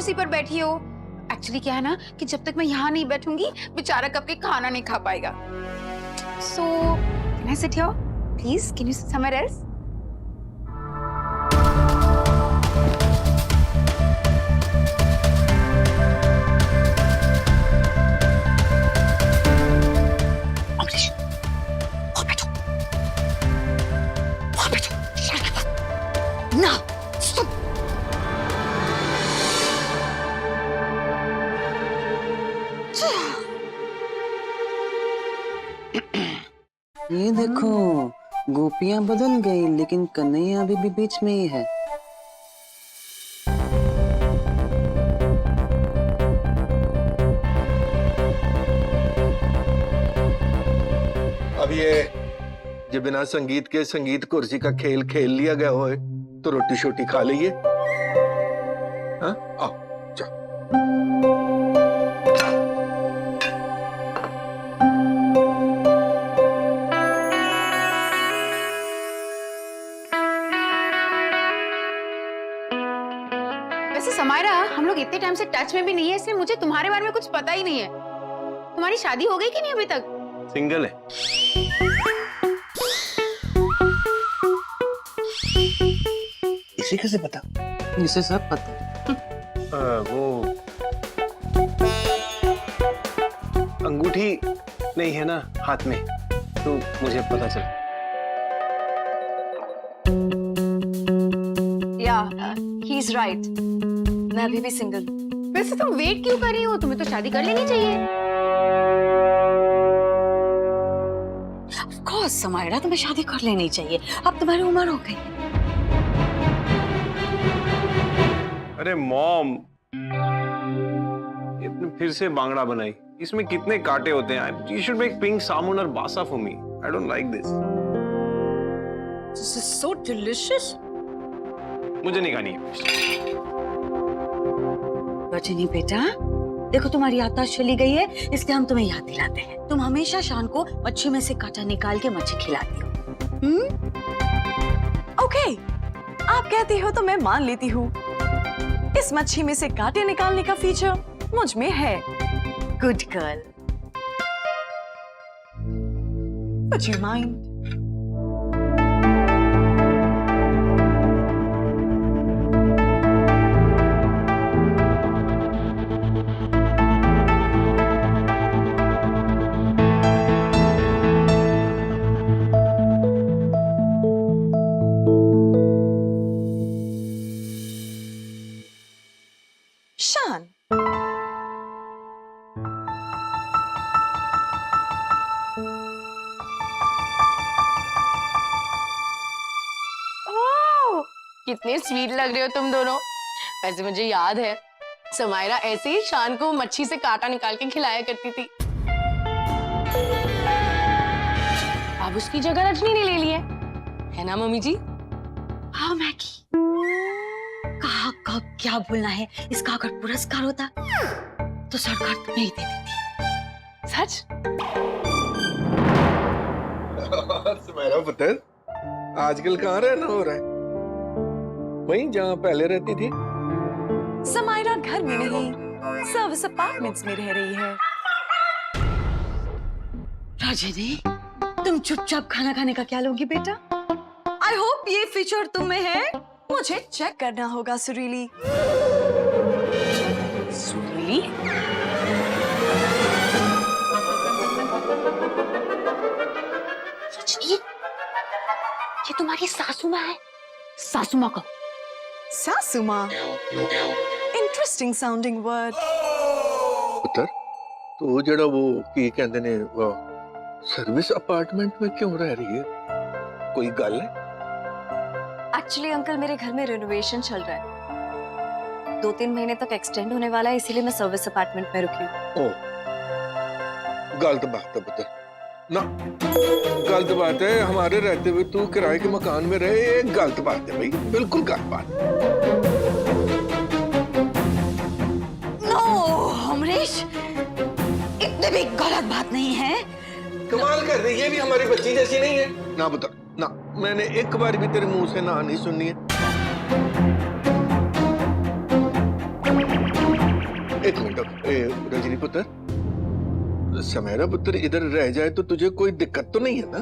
कुर्सी पर बैठी हो। एक्चुअली क्या है ना कि जब तक मैं यहाँ नहीं बैठूंगी बेचारा कब के खाना नहीं खा पाएगा। So can I sit here please? Can you sit somewhere else? ये देखो, गोपियां बदल गई लेकिन कन्हैया अभी भी बीच में ही है। अब ये बिना संगीत के संगीत कुर्सी का खेल खेल लिया गया हो तो रोटी शोटी खा लीजिए। हाँ, आओ जाओ। वैसे समायरा, हम लोग इतने टाइम से टच में भी नहीं है, इसलिए मुझे तुम्हारे बारे में कुछ पता ही नहीं है। तुम्हारी शादी हो गई कि नहीं अभी तक? सिंगल है। इसे कैसे पता? इसे सब पता है। वो अंगूठी नहीं है ना हाथ में, तो मुझे पता चला। या ही इज राइट, मैं अभी भी सिंगल। वैसे तुम वेट क्यों कर रही हो? तुम्हें तो शादी कर लेनी चाहिए। ऑफ कोर्स समायरा, तुम्हें शादी कर लेनी चाहिए, अब तुम्हारी उम्र हो गई। अरे मॉम, इसने फिर से बांगड़ा बनाई। इसमें कितने कांटे होते हैं। You should make pink salmon or basa for me. I don't like this. This is so delicious. मुझे नहीं खानी है। रजनी बेटा, देखो तुम्हारी याददाश्त चली गई है, इसलिए हम तुम्हें याद दिलाते हैं। तुम हमेशा शान को मच्छी में से कांटा निकाल के मच्छी खिलाती हो। ओके, आप कहती हो तो मैं मान लेती हूँ। इस मच्छी में से कांटे निकालने का फीचर मुझ में है। Good girl. Would you mind? शान, कितने स्वीट लग रहे हो तुम दोनों। वैसे मुझे याद है समायरा ऐसे ही शान को मच्छी से कांटा निकाल के खिलाया करती थी। अब उसकी जगह रजनी ने ले ली है ना मम्मी जी? हाँ मैगी, कहा कब क्या बोलना है। इसका अगर पुरस्कार होता तो सरकार तुम्हें ही दे देती। सच? मेरा पुत्र आजकल कहाँ रहना हो रहा है? वहीं जहाँ पहले रहती थी। समायरा घर में नहीं, सर्विस अपार्टमेंट्स में रह रही है। रजनी, तुम चुपचाप खाना खाने का क्या लोगी बेटा? आई होप ये फीचर तुम में है। मुझे चेक करना होगा सुरीली। सुरीली? रजनी, ये तुम्हारी सासू माँ है। सासू माँ कहो। सासू माँ, इंटरेस्टिंग साउंडिंग वर्ड। पुत्र, तो जड़ा वो की कहते ने वो सर्विस अपार्टमेंट में क्यों रह रही है? कोई गल है? एक्चुअली अंकल, मेरे घर में रेनोवेशन चल रहा है। 2-3 महीने तक एक्सटेंड होने वाला है, इसीलिए मैं सर्विस अपार्टमेंट में रुकी हूँ। ओ, गलत बात है पुत्र। ना, गलत बात है। हमारे रहते हुए तू किराए के मकान में रहे, ये गलत बात है भाई, बिल्कुल गलत बात। नो अमरीश, इतनी भी गलत बात नहीं है। कमाल कर रही है, ये भी हमारी बच्ची जैसी नहीं है। ना पुत्र ना, मैंने एक बार भी तेरे मुंह से ना नहीं सुननी है। एक मिनट रजनी पुत्र, समेरा पुत्र इधर रह जाए तो तुझे कोई दिक्कत तो नहीं है ना?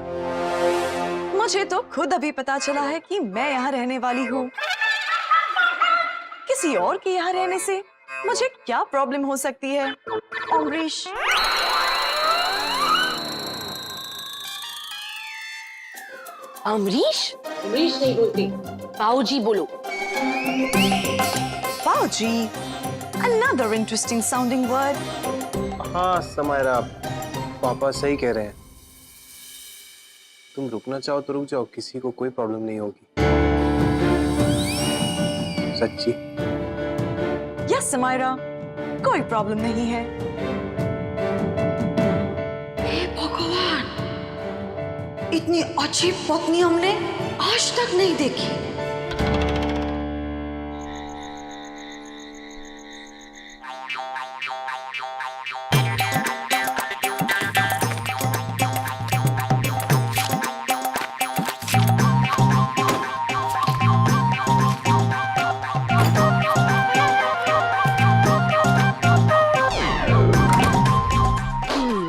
मुझे तो खुद अभी पता चला है कि मैं यहाँ रहने वाली हूँ। किसी और के यहाँ रहने से मुझे क्या प्रॉब्लम हो सकती है? अमरीश, अमरीश? अमरीश नहीं बोलते, पाऊजी बोलो। पाऊजी, another interesting sounding word. हाँ समायरा, पापा सही कह रहे हैं। तुम रुकना चाहो तो रुक जाओ, किसी को कोई प्रॉब्लम नहीं होगी। सच्ची? यस समायरा, कोई प्रॉब्लम नहीं है। हे भगवान, इतनी अच्छी पत्नी हमने आज तक नहीं देखी।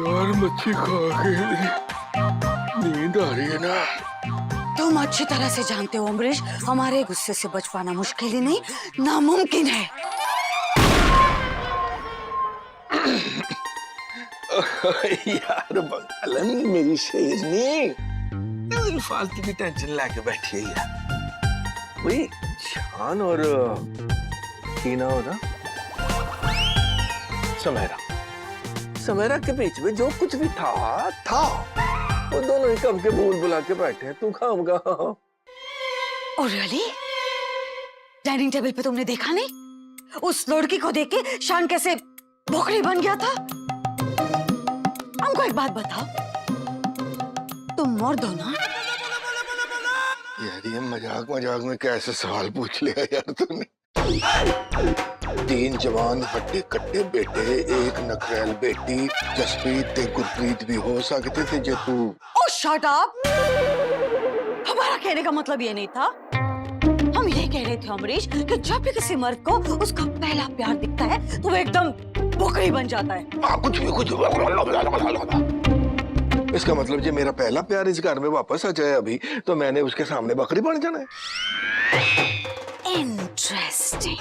यार मच्छी खा के नींद आ रही है ना। तुम अच्छी तरह से जानते हो अमरीश, हमारे गुस्से से बच पाना मुश्किल ही नहीं, नामुमकिन है। यार बंगालन मेरी शेरनी, तेरी फालतू की टेंशन लेके बैठी है यार। वही शान और टीना हो ना, समेरा, समेरा के बीच में जो कुछ भी था वो दोनों ही कब के भूल भुला के बैठे हैं। तू खाऊंगा। और रियली, डाइनिंग टेबल पे तुमने देखा नहीं? उस लड़की को देख के शान कैसे भोखरी बन गया था। हमको एक बात बताओ, तुम मर्द हो ना? यार ये मजाक मजाक में कैसे सवाल पूछ लिया यार तूने। 3 जवान हट्टे कट्टे बेटे, एक नखरेल बेटी, जसप्रीत ते गुरप्रीत भी हो सकते थे जो तू। ओह शट अप! हमारा कहने का मतलब ये नहीं था। हम ये कह रहे थे अमरीश कि जब भी किसी मर्द को उसका पहला प्यार दिखता है तो वो एकदम भोखरी बन जाता है। कुछ इसका मतलब जो मेरा पहला प्यार इस घर में वापस आ जाए अभी, तो मैंने उसके सामने बकरी बन जाना है। इंटरेस्टिंग।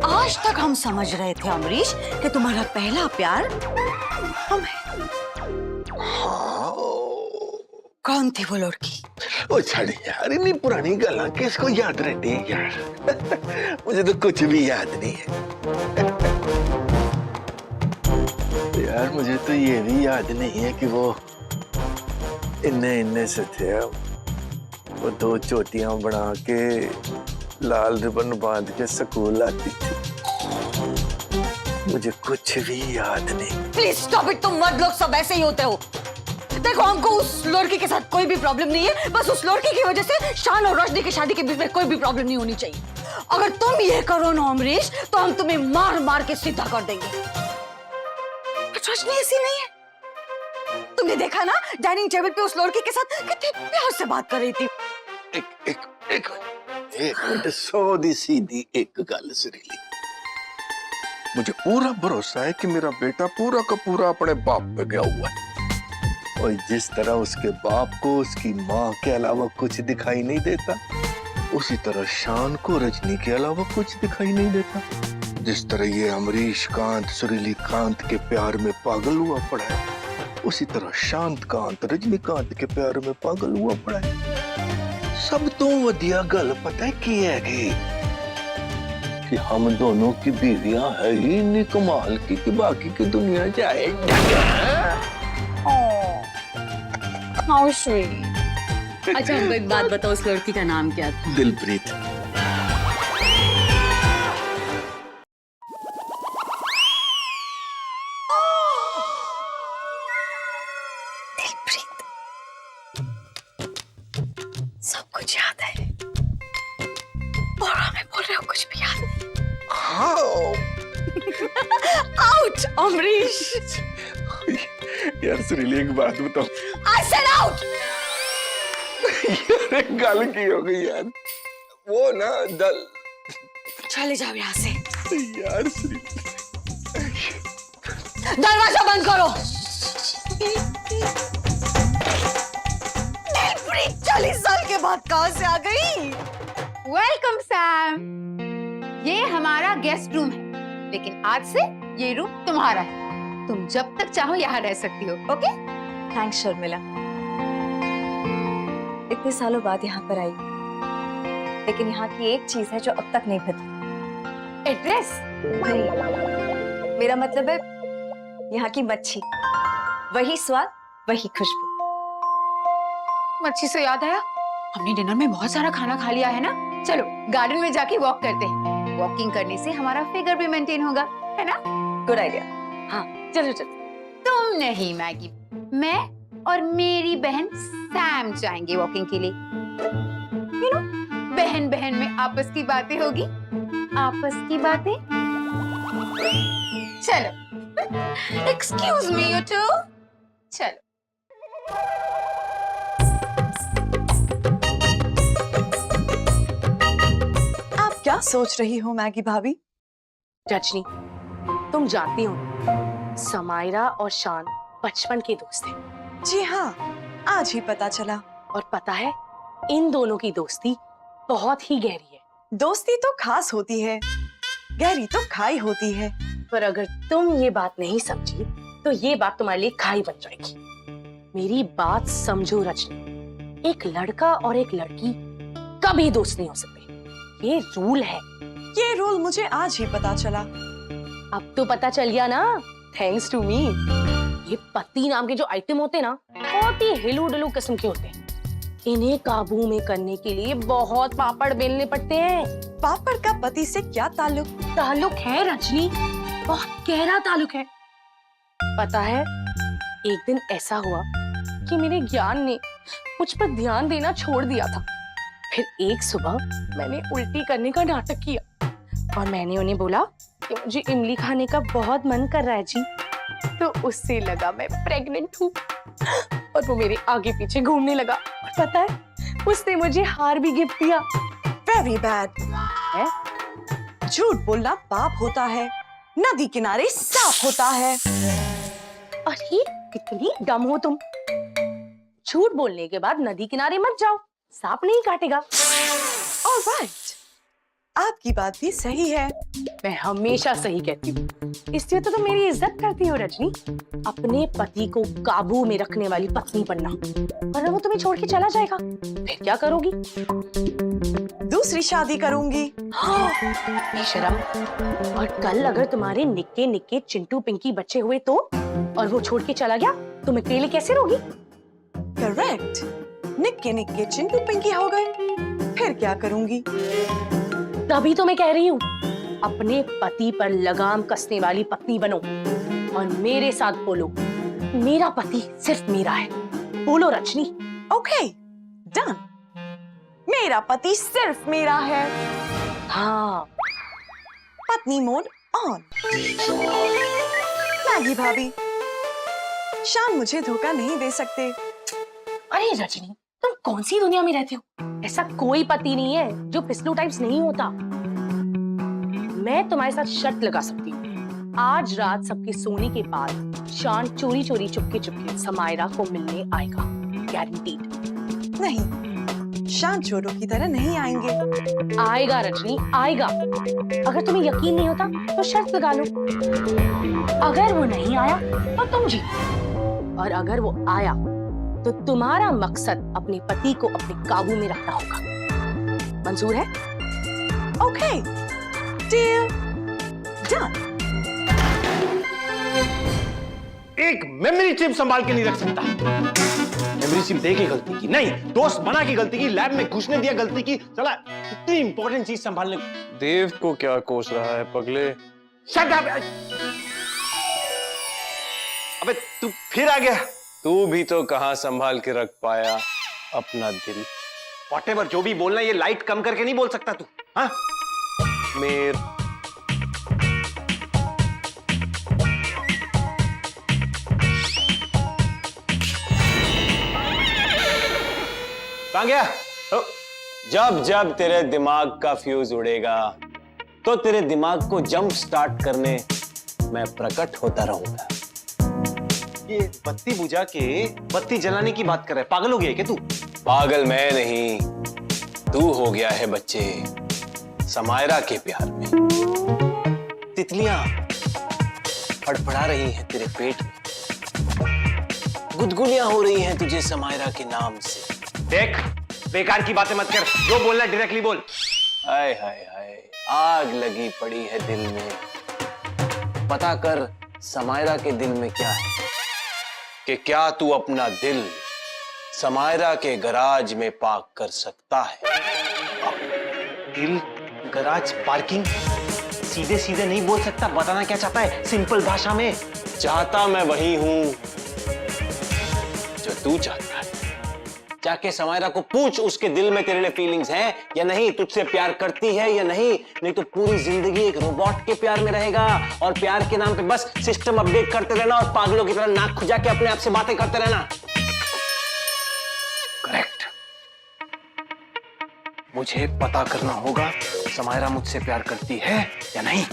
आज तक हम समझ रहे थे अमरीश कि तुम्हारा पहला प्यार हम है। हाँ। कौन थी वो लड़की? ओ छड़ी यार, इतनी पुरानी गल्ला किसको याद रहती है यार। मुझे तो कुछ भी याद नहीं है यार। मुझे तो ये भी याद नहीं है कि वो इन्ने से थे। वो 2 चोटियां बना के लाल रिबन बांध के स्कूल आती थी। मुझे कुछ भी याद नहीं। प्लीज स्टॉप इट, तुम मर्द लोग सब ऐसे ही होते हो। देखो, हमको उस लड़की के साथ कोई भी प्रॉब्लम नहीं है, बस उस लड़की की वजह से शान और रोशनी की शादी के बीच में कोई भी प्रॉब्लम नहीं होनी चाहिए। अगर तुम ये करो ना अमरीश, तो हम तुम्हें मार मार के सीधा कर देंगे। रोशनी ऐसी नहीं है। तुमने देखा ना डाइनिंग टेबल पे उस लड़की के साथ कितने प्यार से बात कर रही थी। एक मिनट, सोधी सीधी एक गल सुरीली। मुझे पूरा भरोसा है कि मेरा बेटा पूरा का पूरा अपने बाप पे गया हुआ है। और जिस तरह उसके बाप को उसकी माँ के अलावा कुछ दिखाई नहीं देता, उसी तरह शान को रजनी के अलावा कुछ दिखाई नहीं देता। जिस तरह ये अमरीश कांत सुरीली कांत के प्यार में पागल हुआ पड़ा है, उसी तरह शांत कांत रजनीकांत के प्यार में पागल हुआ पड़ा है। सब तो वधिया गल पता है की है कि हम दोनों की बीवियां है ही इतनी कमाल की कि बाकी की दुनिया जाए। How sweet. अच्छा, हमको एक बात बताओ, उस लड़की का नाम क्या था? दिलप्रीत। दिलप्रीत, सब कुछ याद है और हमें बोल रहे हो कुछ भी याद नहीं। आउट अमरीश। यार सुरीली एक बात बताओ। I said out! यार एक गल की हो गई यार। वो ना चले जाओ यहाँ से। यार श्री, दरवाजा बंद करो। 40 साल के बाद कहाँ से आ गई? Welcome Sam. ये हमारा गेस्ट रूम है, लेकिन आज से ये रूम तुम्हारा है। तुम जब तक चाहो यहाँ रह सकती हो, ओके? थैंक्स शर्मिला, इतने सालों बाद यहाँ पर आई, लेकिन यहाँ की एक चीज है जो अब तक नहीं बदली। एड्रेस? नहीं, मेरा मतलब है यहाँ की मच्छी, वही स्वाद, वही खुशबू। मच्छी से याद आया, हमने डिनर में बहुत सारा खाना खा लिया है ना। चलो गार्डन में जाके वॉक करते हैं। वॉकिंग करने से हमारा फिगर भी मेंटेन होगा, है ना? Good idea. हाँ चलो चलो। तुम नहीं मैगी, मैं और मेरी बहन सैम जाएंगे वॉकिंग के लिए। यू नो, बहन बहन में आपस की बातें होगी। आपस की बातें। चलो। Excuse me you too. चलो। आप क्या सोच रही हो मैगी भाभी? रजनी, तुम जानती हो समायरा और शान बचपन के दोस्त हैं। जी हाँ, आज ही पता चला। और पता है, इन दोनों की दोस्ती बहुत ही गहरी है। दोस्ती तो खास होती है, गहरी तो खाई होती है। पर अगर तुम ये बात नहीं समझी तो ये बात तुम्हारे लिए खाई बन जाएगी। मेरी बात समझो रजनी, एक लड़का और एक लड़की कभी दोस्त नहीं हो सकते। ये रूल है। ये रूल मुझे आज ही पता चला। अब तो पता चल गया ना, थैंक्स टू मी। ये पति नाम के जो आइटम होते हैं ना, बहुत ही हिलू डुलू किस्म के होते हैं। इन्हें काबू में करने के लिए बहुत पापड़ बेलने पड़ते हैं। पापड़ का पति से क्या ताल्लुक? ताल्लुक है रजनी, बहुत गहरा ताल्लुक है। पता है, एक दिन ऐसा हुआ कि मेरे ज्ञान ने मुझ पर ध्यान देना छोड़ दिया था। फिर एक सुबह मैंने उल्टी करने का नाटक किया और मैंने उन्हें बोला कि मुझे इमली खाने का बहुत मन कर रहा है जी। तो उससे लगा मैं प्रेग्नेंट हूँ और वो मेरे आगे पीछे घूमने लगा। और पता है, उसने मुझे हार भी गिफ्ट दिया। वेरी बैड है। झूठ बोलना पाप होता है, नदी किनारे साफ होता है। अरे कितनी डम हो तुम। झूठ बोलने के बाद नदी किनारे मत जाओ, सांप नहीं काटेगा। ऑलराइट, आपकी बात भी सही है। मैं हमेशा सही कहती हूँ, इसलिए तो तुम मेरी इज्जत करती हो रजनी। अपने पति को काबू में रखने वाली पत्नी बनना, वरना वो तुम्हें छोड़ के चला जाएगा। फिर क्या करोगी? दूसरी शादी करूंगी। बेशरम। और कल अगर तुम्हारे निक्के निक्के चिंटू पिंकी बच्चे हुए तो, और वो छोड़ के चला गया, तुम अकेले कैसे रहोगी? करेक्ट, निक्के निक्के चिंटू पिंकी हो गए, फिर क्या करूंगी? तभी तो मैं कह रही हूँ, अपने पति पर लगाम कसने वाली पत्नी बनो और मेरे साथ बोलो, मेरा पति सिर्फ मेरा है। बोलो रजनी। Okay, done. मेरा पति सिर्फ मेरा है। हाँ, पत्नी मोड ऑन। मैगी भाभी, शान मुझे धोखा नहीं दे सकते। अरे रजनी, तुम कौन सी दुनिया में रहती हो? ऐसा कोई पति नहीं है जो पिछलू टाइप्स नहीं होता। मैं तुम्हारे साथ शर्त लगा सकती हूँ, आज रात सबके सोने के बाद शान चोरी चोरी चुपके चुपके समायरा को मिलने आएगा। गारंटीड। नहीं, शान चोरों की तरह नहीं आएंगे। आएगा रजनी, आएगा। अगर तुम्हें यकीन नहीं होता तो शर्त लगा लो। अगर वो नहीं आया तो तुम जीतो, और अगर वो आया तो तुम्हारा मकसद अपने पति को अपने काबू में रखना होगा। मंजूर है? Okay, deal done. एक मेमोरी चिप संभाल के नहीं रख सकता। मेमोरी चिप दे के गलती की नहीं, दोस्त बना के गलती की, लैब में घुसने दिया गलती की। चला, इतनी इंपॉर्टेंट चीज संभालने। देव को क्या कोस रहा है पगले? Shut up. अबे तू फिर आ गया। तू भी तो कहाँ संभाल के रख पाया अपना दिल। व्हाटएवर, जो भी बोलना ये लाइट कम करके नहीं बोल सकता तू। हाँ, मेर कहाँ गया? जब जब तेरे दिमाग का फ्यूज उड़ेगा, तो तेरे दिमाग को जंप स्टार्ट करने मैं प्रकट होता रहूंगा। ये बत्ती बुझा के बत्ती जलाने की बात कर रहा है, पागल हो गया है क्या तू? पागल मैं नहीं, तू हो गया है बच्चे समायरा के प्यार में। तितलियां फड़फड़ा रही हैं तेरे पेट में, गुदगुदियां हो रही हैं तुझे समायरा के नाम से। देख, बेकार की बातें मत कर, जो बोलना है डायरेक्टली बोल। हाय हाय हाय, आग लगी पड़ी है दिल में। पता कर समायरा के दिल में क्या है, कि क्या तू अपना दिल समायरा के गराज में पार्क कर सकता है? दिल, गराज, पार्किंग, सीधे सीधे नहीं बोल सकता, बताना क्या चाहता है सिंपल भाषा में। चाहता मैं वही हूं जो तू चाहता है। जाके समायरा को पूछ, उसके दिल में तेरे लिए फीलिंग्स हैं या नहीं, तुझसे प्यार करती है या नहीं। नहीं तो पूरी जिंदगी एक रोबोट के प्यार में रहेगा और प्यार के नाम पे बस सिस्टम अपडेट करते रहना और पागलों की तरह नाक खुजा के अपने आप से बातें करते रहना। करेक्ट। मुझे पता करना होगा समायरा मुझसे प्यार करती है या नहीं।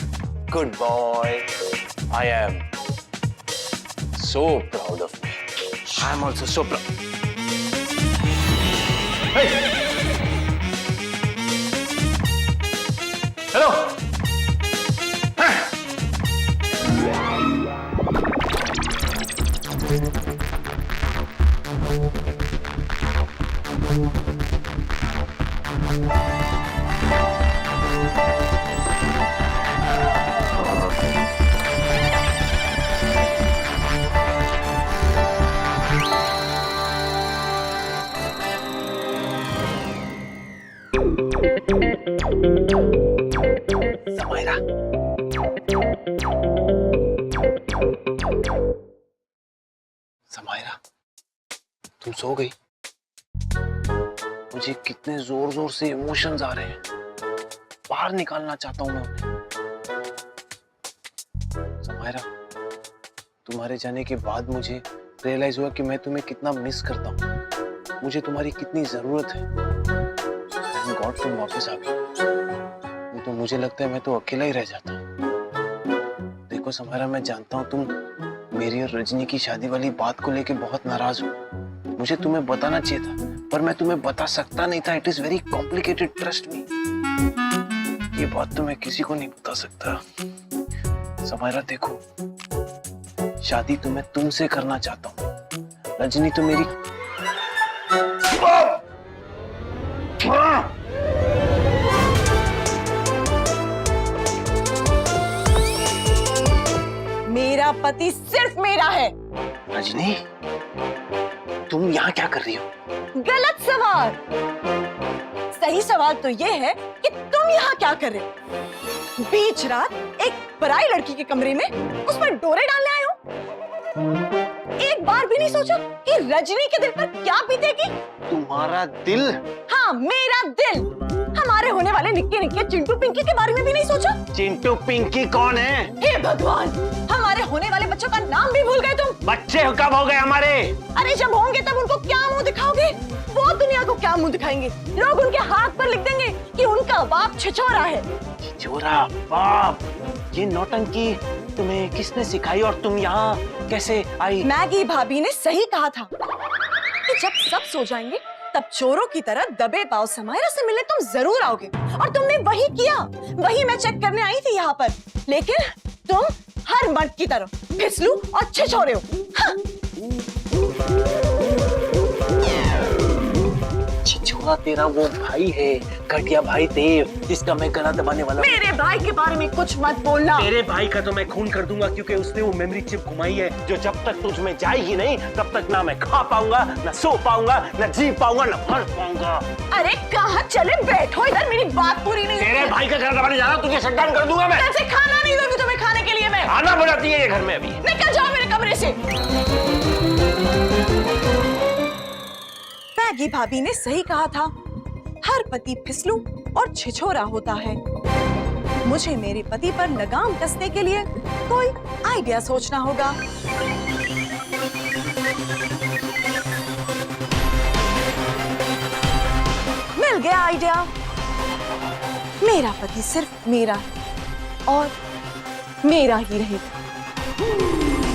Good boy, I am so proud of me. I am also so proud. Hello. Samaira, Samaira, तुम सो गई? मुझे कितने जोर जोर से इमोशंस आ रहे हैं, बाहर निकालना चाहता हूं मैं उन्हें। समायरा, तुम्हारे जाने के बाद मुझे रियलाइज हुआ कि मैं तुम्हें कितना मिस करता हूँ, मुझे तुम्हारी कितनी जरूरत है। थैंक गॉड तुम वापस आ गई, नहीं तो मुझे लगता है मैं तो अकेला ही रह जाता। देखो समायरा, मैं जानता हूँ तुम मेरी और रजनी की शादी वाली बात को लेके बहुत नाराज हो। मुझे तुम्हें बताना चाहिए था, पर मैं तुम्हें बता सकता नहीं था। It is very complicated, trust me. ये बात तो मैं किसी को नहीं बता सकता। समायरा देखो, शादी तो मैं तुमसे करना चाहता हूँ, रजनी तो मेरी। मेरा पति सिर्फ मेरा है। रजनी, तुम यहाँ क्या कर रही हो? गलत सवाल। सही सवाल तो ये है कि तुम यहाँ क्या कर रहे हो? बीच रात एक पराई लड़की के कमरे में उस पर डोरे डालने आए हो? एक बार भी नहीं सोचा कि रजनी के दिल पर क्या बीतेगी? तुम्हारा दिल? हाँ, मेरा दिल। हमारे होने वाले निक्के निक्के चिंटू पिंकी के बारे में भी नहीं सोचा? चिंटू पिंकी कौन है? हे भगवान, हमारे होने वाले बच्चों का नाम भी भूल गए तुम। बच्चे कब हो गए हमारे? अरे जब होंगे तब उनको क्या मुंह दिखाओगे? वो दुनिया को क्या मुंह दिखाएंगे? लोग उनके हाथ पर लिख देंगे कि उनका बाप छिछोरा है। छिछोरा बाप? ये नौटंकी तुम्हें किसने सिखाई और तुम यहाँ कैसे आई? मैगी भाभी ने सही कहा था कि जब सब सो जाएंगे तब चोरों की तरह दबे पांव समायरा से मिलने तुम जरूर आओगे, और तुमने वही किया। वही मैं चेक करने आई थी यहाँ पर, लेकिन तुम हर मर्द की तरह फिसलू और छिछोरे हो। हाँ। छिछोरा तेरा वो भाई है, घटिया भाई देव, जिसका मैं गला दबाने वाला। मेरे भाई के बारे में कुछ मत बोलना। तेरे भाई का तो मैं खून कर दूंगा, क्योंकि उसने वो मेमोरी चिप घुमाई है जो जब तक तुझ में जाएगी नहीं तब तक ना मैं खा पाऊंगा, ना सो पाऊंगा, ना जी पाऊंगा, ना मर पाऊंगा। अरे कहाँ चले बैठो इधर, मेरी बात पूरी नहीं। तेरे भाई का गला दबाने जा रहा हूं, तुझे शटडाउन कर दूंगा मैं। कैसे खाना नहीं दोगी तुम्हें खाने के लिए मैं? खाना बनाती है ये घर में अभी। निकल जाओ मेरे कमरे से। मैगी भाभी ने सही कहा था, हर पति फिसलू और छिछोरा होता है। मुझे मेरे पति पर लगाम कसने के लिए कोई आइडिया सोचना होगा। मिल गया आइडिया। मेरा पति सिर्फ मेरा है, और मेरा ही रहेगा।